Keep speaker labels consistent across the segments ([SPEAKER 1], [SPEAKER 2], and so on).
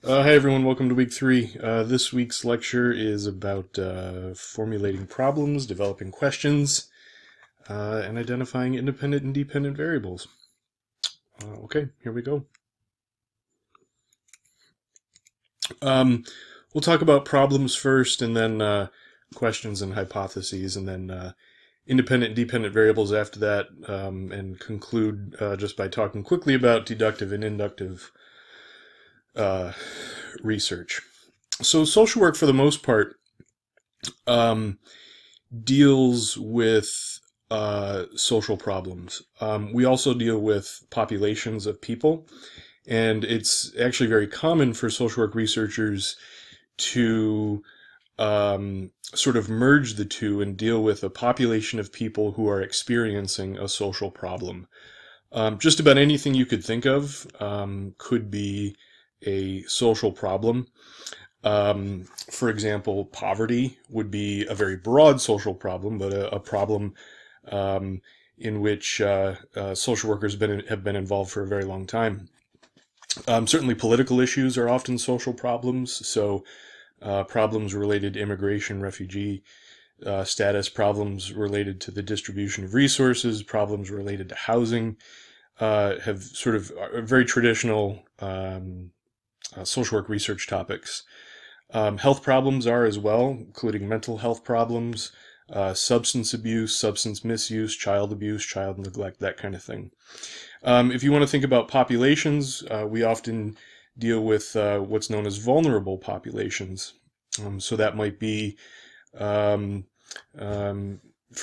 [SPEAKER 1] Hi everyone, welcome to week 3. This week's lecture is about formulating problems, developing questions, and identifying independent and dependent variables. Okay, here we go. We'll talk about problems first, and then questions and hypotheses, and then independent and dependent variables after that, and conclude just by talking quickly about deductive and inductive research. So social work, for the most part, deals with social problems. We also deal with populations of people, and it's actually very common for social work researchers to sort of merge the two and deal with a population of people who are experiencing a social problem. Just about anything you could think of could be a social problem. For example, poverty would be a very broad social problem, but a problem in which social workers have been involved for a very long time. Certainly political issues are often social problems, so problems related to immigration, refugee status, problems related to the distribution of resources, problems related to housing have sort of very traditional social work research topics. Health problems are as well, including mental health problems, substance abuse, substance misuse, child abuse, child neglect, that kind of thing. If you want to think about populations, we often deal with what's known as vulnerable populations. So that might be, for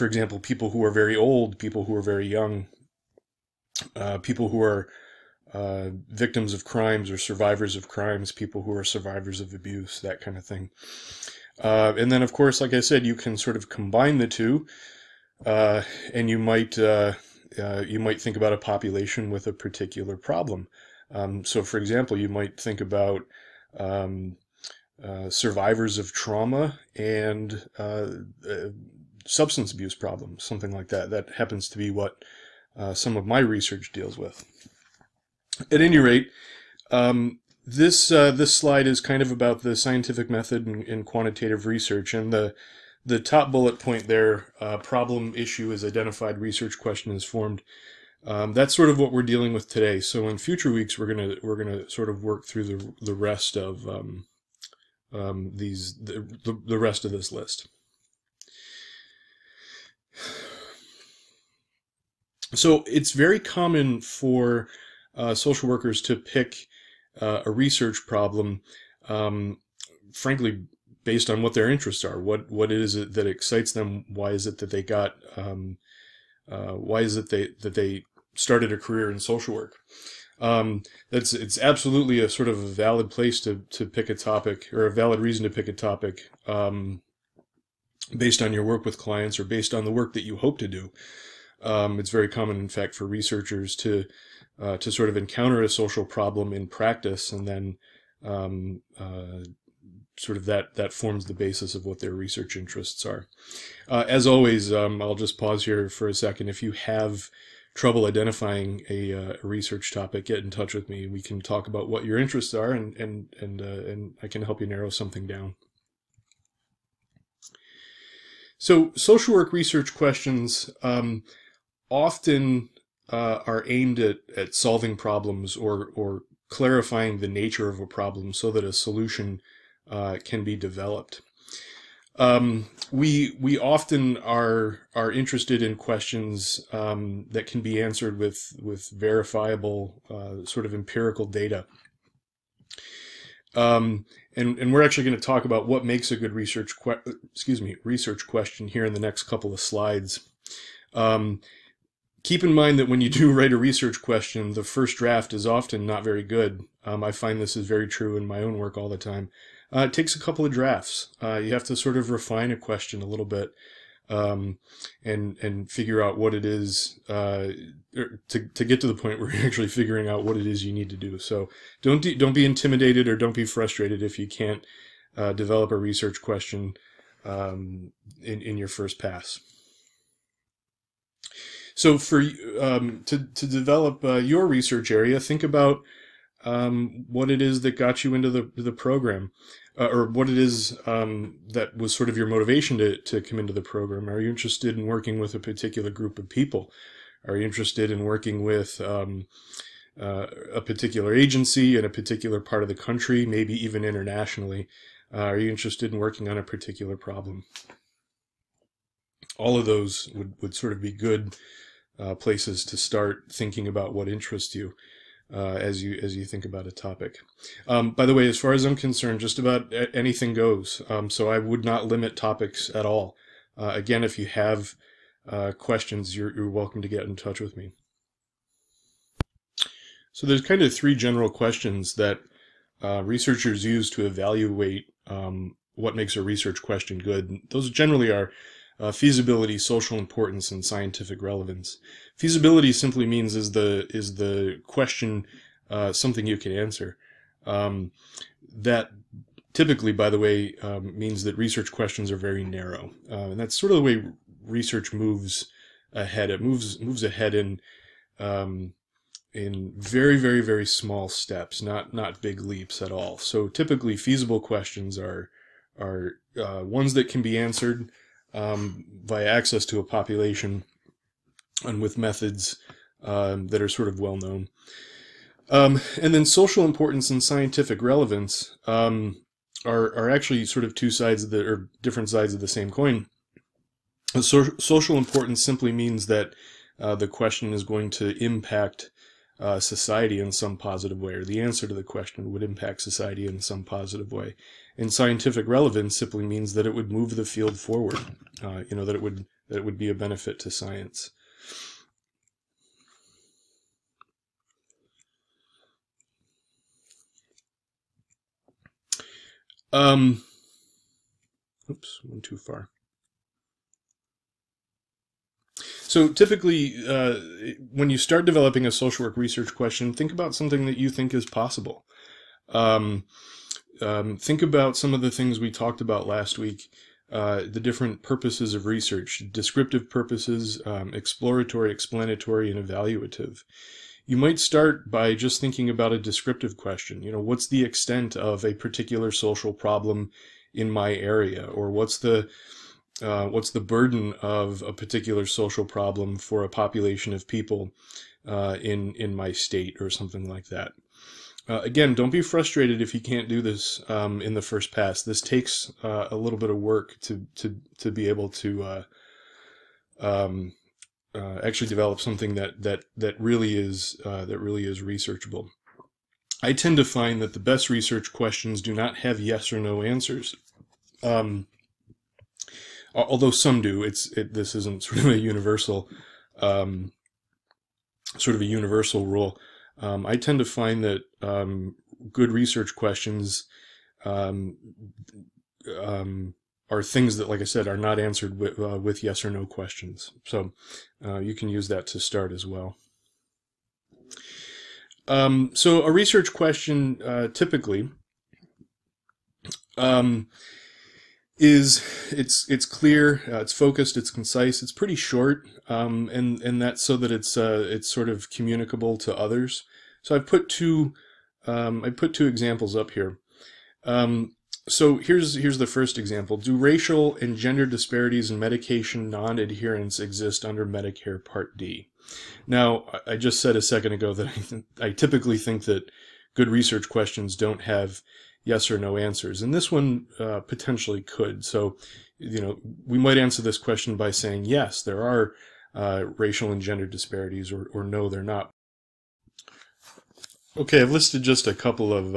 [SPEAKER 1] example, people who are very old, people who are very young, people who are victims of crimes or survivors of crimes, people who are survivors of abuse, that kind of thing. And then, of course, like I said, you can sort of combine the two, and you might think about a population with a particular problem. So, for example, you might think about survivors of trauma and substance abuse problems, something like that. That happens to be what some of my research deals with. At any rate, this slide is kind of about the scientific method in quantitative research, and the top bullet point there, problem issue is identified, research question is formed. That's sort of what we're dealing with today. So in future weeks, we're gonna sort of work through the rest of the rest of this list. So it's very common for social workers to pick a research problem, frankly, based on what their interests are. What is it that excites them? Why is it that they got? Why is it that they started a career in social work? It's absolutely a sort of a valid place to pick a topic, or a valid reason to pick a topic, based on your work with clients or based on the work that you hope to do. It's very common, in fact, for researchers to sort of encounter a social problem in practice, and then sort of that forms the basis of what their research interests are. As always, I'll just pause here for a second. If you have trouble identifying a research topic, get in touch with me. We can talk about what your interests are, and I can help you narrow something down. So social work research questions often are aimed at solving problems or clarifying the nature of a problem so that a solution can be developed. We often are interested in questions that can be answered with verifiable sort of empirical data. And we're actually going to talk about what makes a good research question here in the next couple of slides. Keep in mind that when you do write a research question, the first draft is often not very good. I find this is very true in my own work all the time. It takes a couple of drafts. You have to sort of refine a question a little bit, and figure out what it is, to get to the point where you're actually figuring out what it is you need to do. So don't be intimidated, or don't be frustrated if you can't develop a research question in your first pass. So for to develop your research area, think about what it is that got you into the program, or what it is that was sort of your motivation to come into the program. Are you interested in working with a particular group of people? Are you interested in working with a particular agency in a particular part of the country, maybe even internationally? Are you interested in working on a particular problem? All of those would sort of be good places to start thinking about what interests you as you think about a topic. By the way, as far as I'm concerned, just about anything goes. So I would not limit topics at all. Again, if you have questions, you're welcome to get in touch with me. So there's kind of three general questions that researchers use to evaluate what makes a research question good. Those generally are feasibility, social importance, and scientific relevance. Feasibility simply means is the question something you can answer. That typically, by the way, means that research questions are very narrow, and that's sort of the way research moves ahead. It moves ahead in very, very, very small steps, not big leaps at all. So typically, feasible questions are ones that can be answered via access to a population and with methods that are sort of well known. And then social importance and scientific relevance are actually sort of two sides of or different sides of the same coin. Social importance simply means that the question is going to impact society in some positive way, or the answer to the question would impact society in some positive way. And scientific relevance simply means that it would move the field forward, that it would be a benefit to science. Oops, went too far. So typically, when you start developing a social work research question, think about something that you think is possible. Think about some of the things we talked about last week, the different purposes of research: descriptive purposes, exploratory, explanatory, and evaluative. You might start by just thinking about a descriptive question. What's the extent of a particular social problem in my area, or what's the burden of a particular social problem for a population of people in my state, or something like that. Again, don't be frustrated if you can't do this in the first pass. This takes a little bit of work to be able to actually develop something that really is researchable. I tend to find that the best research questions do not have yes or no answers. Although some do. This isn't sort of a universal rule. I tend to find that good research questions are things that, like I said, are not answered with yes or no questions. So you can use that to start as well. So a research question typically it's clear, it's focused, it's concise, it's pretty short, and that's so that it's sort of communicable to others. So I put two examples up here. So here's the first example. Do racial and gender disparities in medication non-adherence exist under Medicare Part D? Now, I just said a second ago that I typically think that good research questions don't have yes or no answers, and this one potentially could. So, we might answer this question by saying yes, there are racial and gender disparities, or no, they're not. Okay, I've listed just a couple of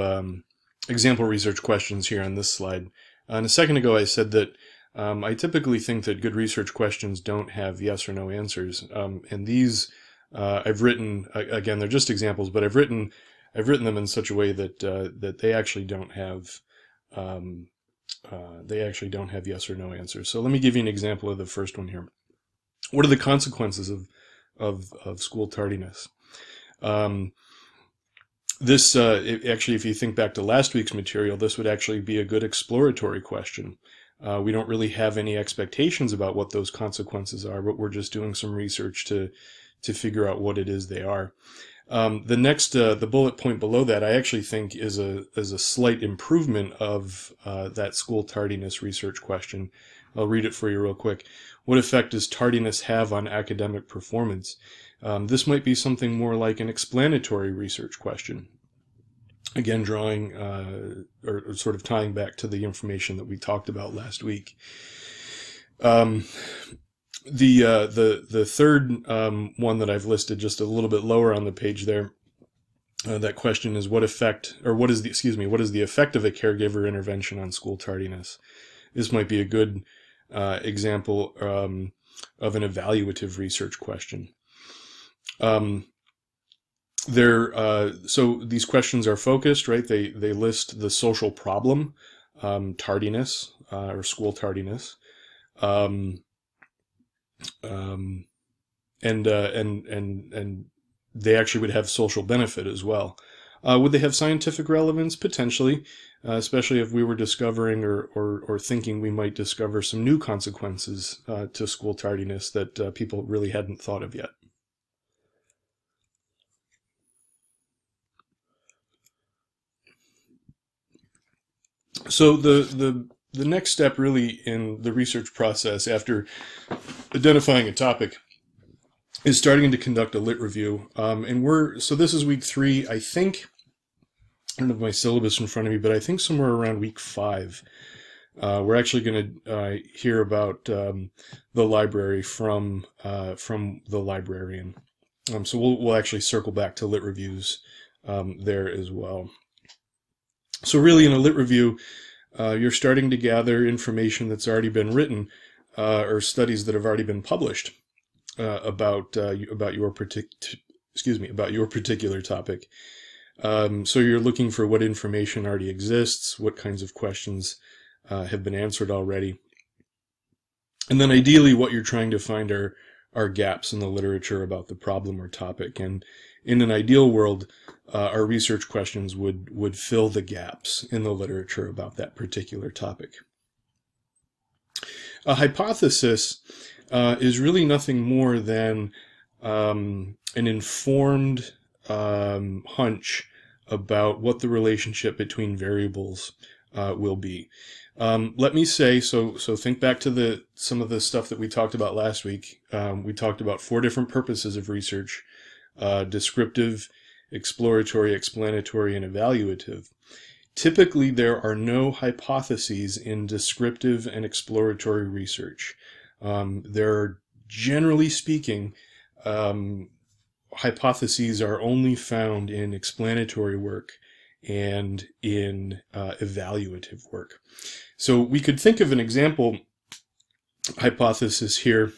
[SPEAKER 1] example research questions here on this slide. And a second ago I said that I typically think that good research questions don't have yes or no answers, and these I've written, again, they're just examples, but I've written them in such a way that that they actually don't have yes or no answers. So let me give you an example of the first one here. What are the consequences of school tardiness? This actually, if you think back to last week's material, this would actually be a good exploratory question. We don't really have any expectations about what those consequences are, but we're just doing some research to figure out what it is they are. The bullet point below that, I actually think is a slight improvement of that school tardiness research question. I'll read it for you real quick. What effect does tardiness have on academic performance? This might be something more like an explanatory research question. Again, drawing or sort of tying back to the information that we talked about last week. The third one that I've listed just a little bit lower on the page there, that question is what is the effect of a caregiver intervention on school tardiness? This might be a good example of an evaluative research question. So these questions are focused, right? They list the social problem, tardiness or school tardiness, and they actually would have social benefit as well. Would they have scientific relevance? Potentially, especially if we were discovering or thinking we might discover some new consequences to school tardiness that people really hadn't thought of yet. So the next step really in the research process after identifying a topic is starting to conduct a lit review. So this is week 3, I think. I don't have my syllabus in front of me, but I think somewhere around week 5, we're actually going to hear about the library from the librarian. So we'll actually circle back to lit reviews there as well. So really in a lit review, you're starting to gather information that's already been written or studies that have already been published about your particular topic. So you're looking for what information already exists, what kinds of questions have been answered already. And then ideally what you're trying to find are gaps in the literature about the problem or topic. And in an ideal world, our research questions would fill the gaps in the literature about that particular topic. A hypothesis is really nothing more than an informed hunch about what the relationship between variables will be. Let me say, so think back to some of the stuff that we talked about last week. We talked about 4 different purposes of research: descriptive, exploratory, explanatory, and evaluative. Typically, there are no hypotheses in descriptive and exploratory research. There are, generally speaking, hypotheses are only found in explanatory work and in evaluative work. So we could think of an example hypothesis here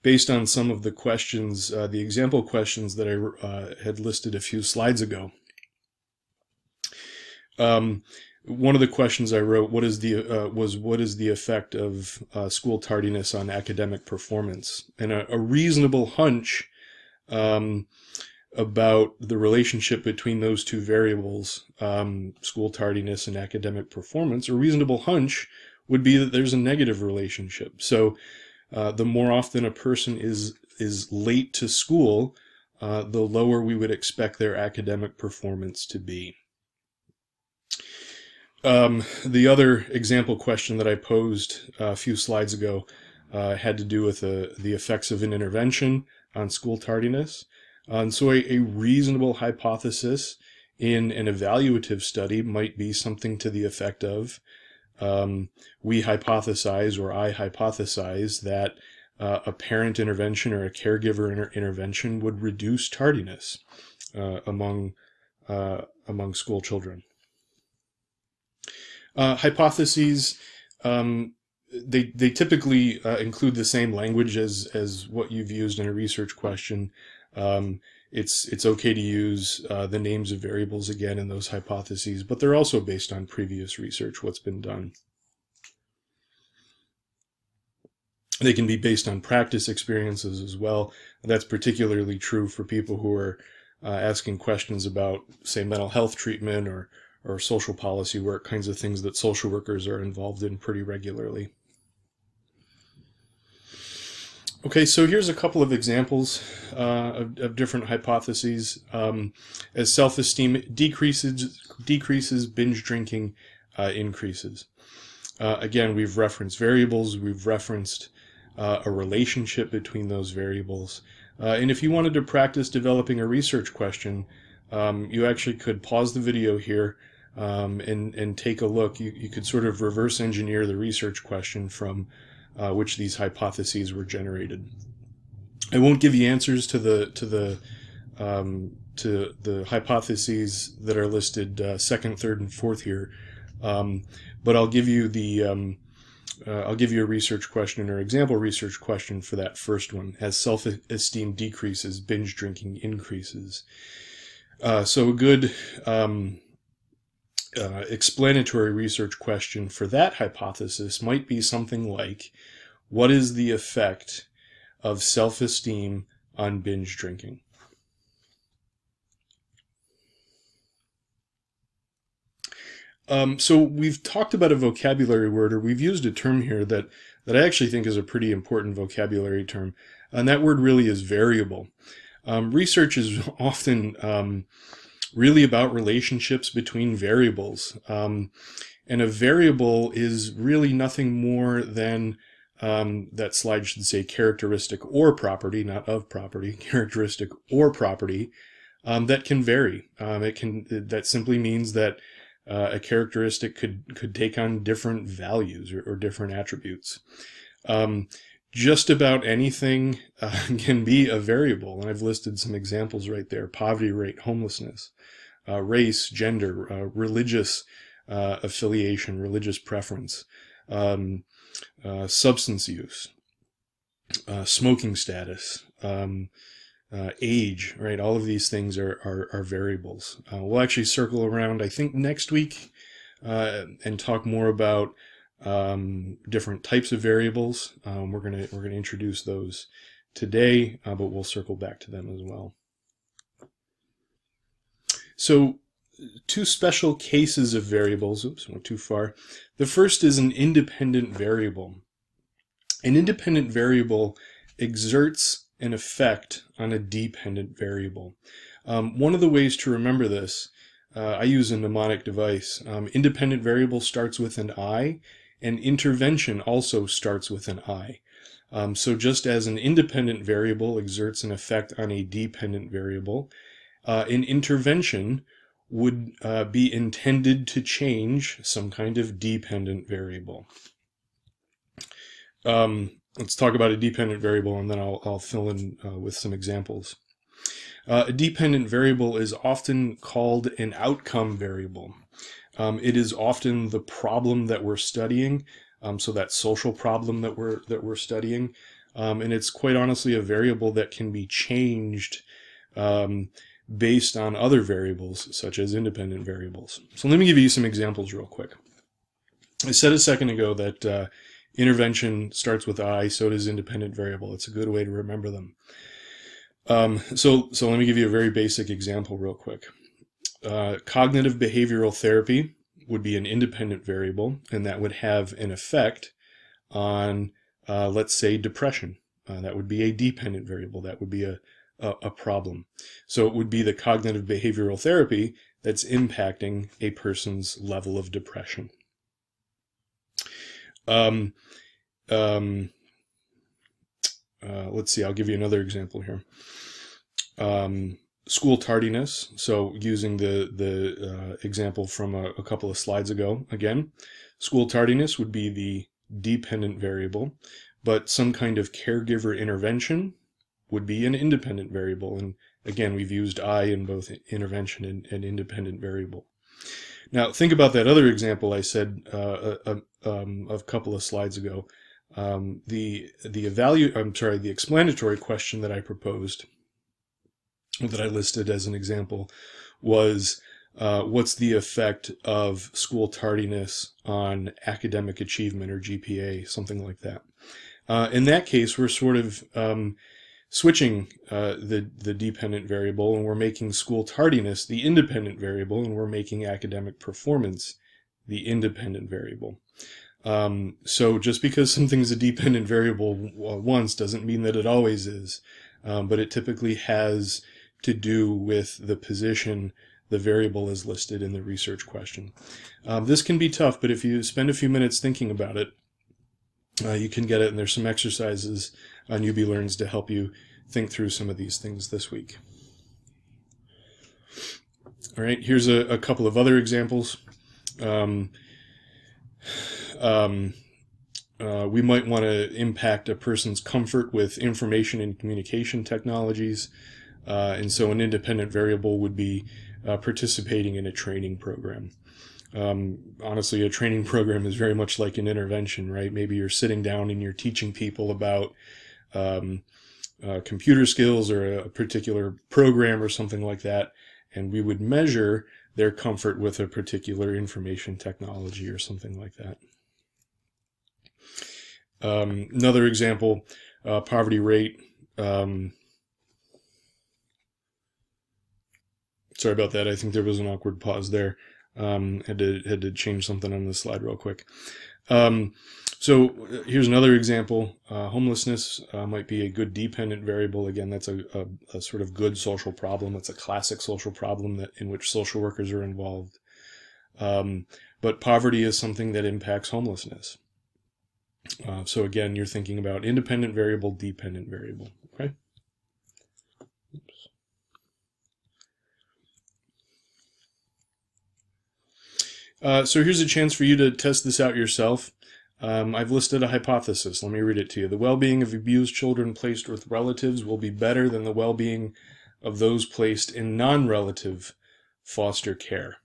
[SPEAKER 1] based on some of the questions, the example questions that I had listed a few slides ago. One of the questions I wrote, what is the effect of school tardiness on academic performance? And a reasonable hunch about the relationship between those 2 variables, school tardiness and academic performance, a reasonable hunch would be that there's a negative relationship. So the more often a person is late to school, the lower we would expect their academic performance to be. The other example question that I posed a few slides ago had to do with the effects of an intervention on school tardiness. And so a reasonable hypothesis in an evaluative study might be something to the effect of, we hypothesize, or I hypothesize, that a parent intervention or a caregiver intervention would reduce tardiness among school children. Hypotheses, they typically include the same language as what you've used in a research question. It's okay to use the names of variables again in those hypotheses, but they're also based on previous research, what's been done. They can be based on practice experiences as well. That's particularly true for people who are asking questions about, say, mental health treatment or social policy work, kinds of things that social workers are involved in pretty regularly. Okay, so here's a couple of examples of different hypotheses. As self-esteem decreases, binge drinking increases. Again, we've referenced variables, we've referenced a relationship between those variables. And if you wanted to practice developing a research question, you actually could pause the video here and take a look. You could sort of reverse engineer the research question from which these hypotheses were generated. I won't give you answers to the hypotheses that are listed second, third, and fourth here, but I'll give you a research question or example research question for that first one. As self-esteem decreases, binge drinking increases. So a good explanatory research question for that hypothesis might be something like, what is the effect of self-esteem on binge drinking? So we've talked about a vocabulary word, or we've used a term here that I actually think is a pretty important vocabulary term, and that word really is variable. Research is often really about relationships between variables. And a variable is really nothing more than, that slide should say characteristic or property, not of property, characteristic or property, that can vary. That simply means that a characteristic could take on different values or different attributes. Just about anything can be a variable, and I've listed some examples right there: poverty rate, homelessness, race, gender, religious affiliation, religious preference, substance use, smoking status, age, right? All of these things are variables. We'll actually circle around, I think, next week and talk more about different types of variables. We're gonna introduce those today, but we'll circle back to them as well. So, two special cases of variables. Oops, went too far. The first is an independent variable. An independent variable exerts an effect on a dependent variable. One of the ways to remember this, I use a mnemonic device. Independent variable starts with an I, and intervention also starts with an I. So just as an independent variable exerts an effect on a dependent variable, an intervention would be intended to change some kind of dependent variable. Let's talk about a dependent variable, and then I'll fill in with some examples. A dependent variable is often called an outcome variable. It is often the problem that we're studying, so that social problem that we're studying, and it's quite honestly a variable that can be changed based on other variables, such as independent variables. So let me give you some examples real quick. I said a second ago that intervention starts with I, so does independent variable. It's a good way to remember them. So let me give you a very basic example real quick. Cognitive behavioral therapy would be an independent variable, and that would have an effect on, let's say, depression. That would be a dependent variable. That would be a problem. So it would be the cognitive behavioral therapy that's impacting a person's level of depression. Let's see, I'll give you another example here. School tardiness, so using the example from a couple of slides ago again, school tardiness would be the dependent variable, but some kind of caregiver intervention would be an independent variable, and again we've used I in both intervention and independent variable. Now think about that other example I said a couple of slides ago. The explanatory question that I proposed, that I listed as an example, was what's the effect of school tardiness on academic achievement, or GPA, something like that. In that case, we're sort of switching the dependent variable, and we're making school tardiness the independent variable, and we're making academic performance the independent variable. So just because something's a dependent variable once doesn't mean that it always is, but it typically has to do with the position the variable is listed in the research question. This can be tough, but if you spend a few minutes thinking about it, you can get it, and there's some exercises on UB Learns to help you think through some of these things this week. All right, here's a couple of other examples. We might want to impact a person's comfort with information and communication technologies, and so an independent variable would be participating in a training program. Honestly, a training program is very much like an intervention, right? Maybe you're sitting down and you're teaching people about computer skills or a particular program or something like that, and we would measure their comfort with a particular information technology or something like that. Another example, poverty rate. Sorry about that. I think there was an awkward pause there. Had to change something on the slide real quick. So here's another example. Homelessness might be a good dependent variable. Again, that's a sort of good social problem. It's a classic social problem in which social workers are involved. But poverty is something that impacts homelessness. So again, you're thinking about independent variable, dependent variable. Okay. Oops. So here's a chance for you to test this out yourself. I've listed a hypothesis. Let me read it to you. The well-being of abused children placed with relatives will be better than the well-being of those placed in non-relative foster care.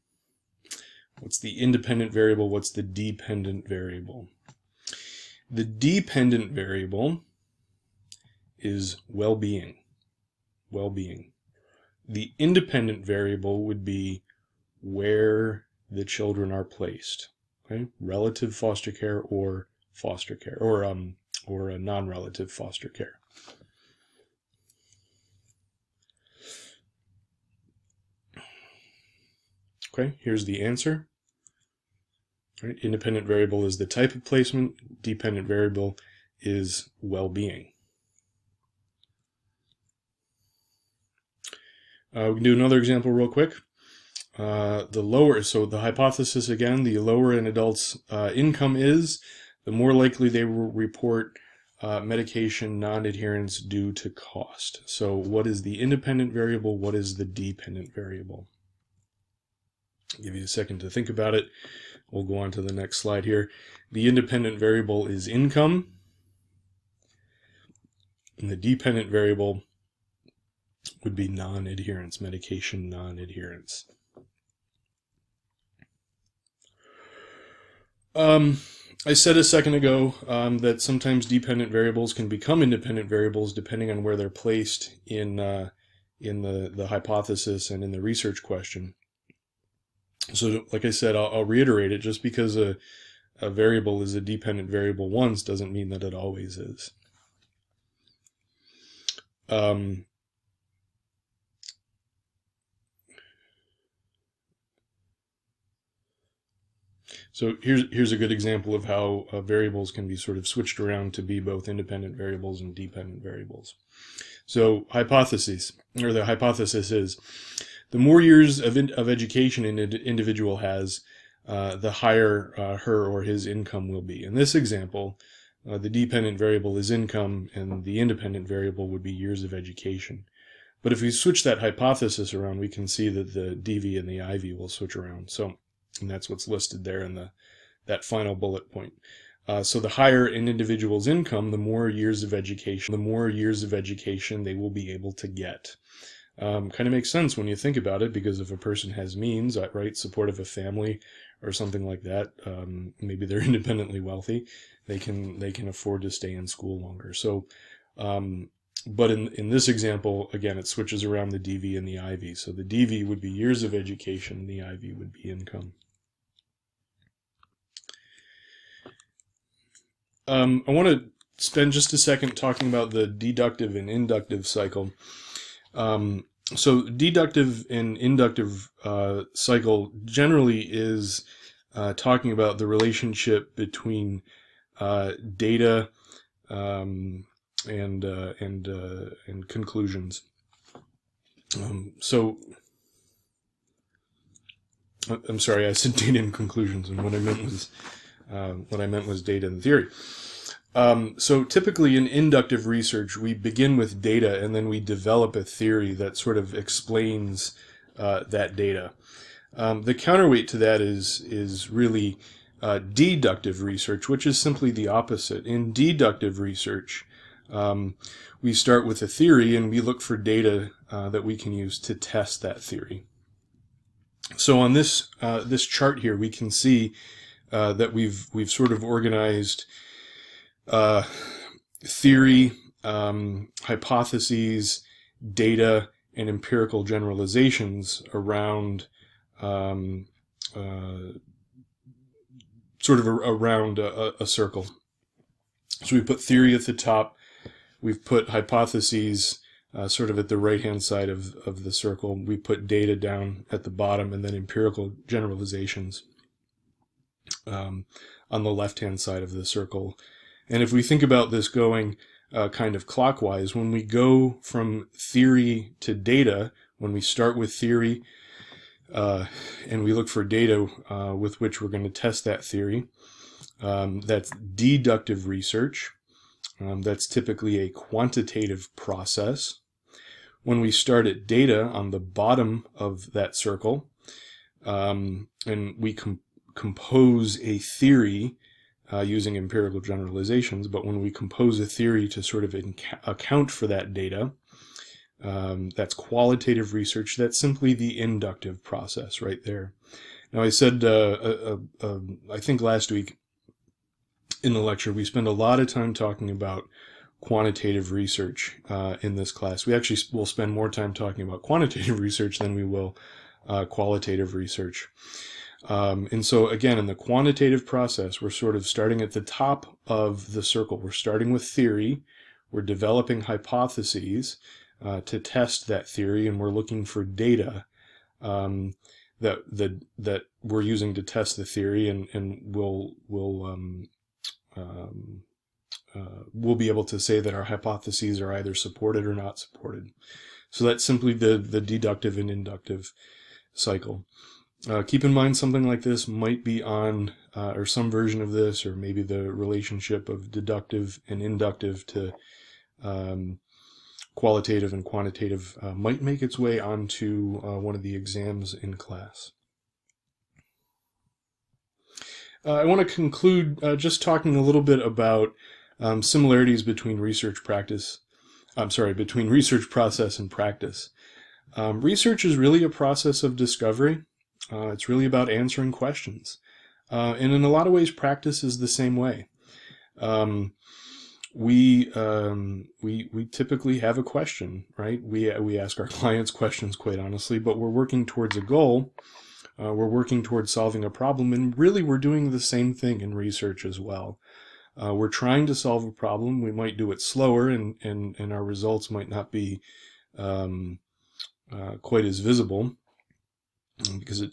[SPEAKER 1] What's the independent variable? What's the dependent variable? The dependent variable is well-being. Well-being. The independent variable would be where the children are placed. Okay? Relative foster care or foster care, or a non-relative foster care. Okay, here's the answer. Right? Independent variable is the type of placement. Dependent variable is well-being. We can do another example real quick. So the hypothesis again, the lower an adult's income is, the more likely they will report medication non-adherence due to cost. So what is the independent variable? What is the dependent variable? I'll give you a second to think about it. We'll go on to the next slide here. The independent variable is income, and the dependent variable would be non-adherence, medication non-adherence. I said a second ago that sometimes dependent variables can become independent variables depending on where they're placed in the hypothesis and in the research question. So like I said, I'll reiterate it. Just because a variable is a dependent variable once doesn't mean that it always is. So here's a good example of how variables can be sort of switched around to be both independent variables and dependent variables. So hypotheses, or the hypothesis is, the more years of education an individual has, the higher her or his income will be. In this example, the dependent variable is income, and the independent variable would be years of education. But if we switch that hypothesis around, we can see that the DV and the IV will switch around. And that's what's listed there in that final bullet point. So the higher an individual's income, the more years of education they will be able to get. Kind of makes sense when you think about it, because if a person has means, right, support of a family or something like that, maybe they're independently wealthy, they can afford to stay in school longer. So, but in this example, again, it switches around the DV and the IV. So the DV would be years of education, and the IV would be income. I want to spend just a second talking about the deductive and inductive cycle. So deductive and inductive cycle generally is talking about the relationship between data and conclusions. So I'm sorry, I said data and conclusions, and what I meant was data and theory. So typically in inductive research, we begin with data and then we develop a theory that sort of explains that data. The counterweight to that is really deductive research, which is simply the opposite. In deductive research, we start with a theory and we look for data that we can use to test that theory. So on this chart here, we can see that we've sort of organized theory, hypotheses, data, and empirical generalizations around sort of around a circle. So we put theory at the top, we've put hypotheses sort of at the right-hand side of the circle, we put data down at the bottom, and then empirical generalizations on the left-hand side of the circle. And if we think about this going kind of clockwise, when we go from theory to data, when we start with theory and we look for data with which we're going to test that theory, that's deductive research. That's typically a quantitative process. When we start at data on the bottom of that circle, and we compose a theory using empirical generalizations, but when we compose a theory to sort of account for that data, that's qualitative research. That's simply the inductive process right there. Now, I said, I think last week in the lecture, we spend a lot of time talking about quantitative research in this class. We actually will spend more time talking about quantitative research than we will qualitative research. And so again, in the quantitative process, we're sort of starting at the top of the circle. We're starting with theory, we're developing hypotheses to test that theory, and we're looking for data that we're using to test the theory, and we'll be able to say that our hypotheses are either supported or not supported. So that's simply the deductive and inductive cycle. Keep in mind something like this might be on, or some version of this, or maybe the relationship of deductive and inductive to qualitative and quantitative might make its way onto one of the exams in class. I want to conclude just talking a little bit about similarities between research process and practice. Research is really a process of discovery. It's really about answering questions. And in a lot of ways, practice is the same way. We typically have a question, right? We ask our clients questions, quite honestly, but we're working towards a goal. We're working towards solving a problem, and really we're doing the same thing in research as well. We're trying to solve a problem. We might do it slower, and our results might not be quite as visible because it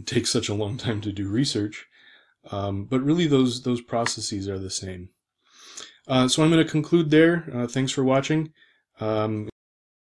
[SPEAKER 1] takes such a long time to do research. But really those processes are the same. So I'm going to conclude there. Thanks for watching.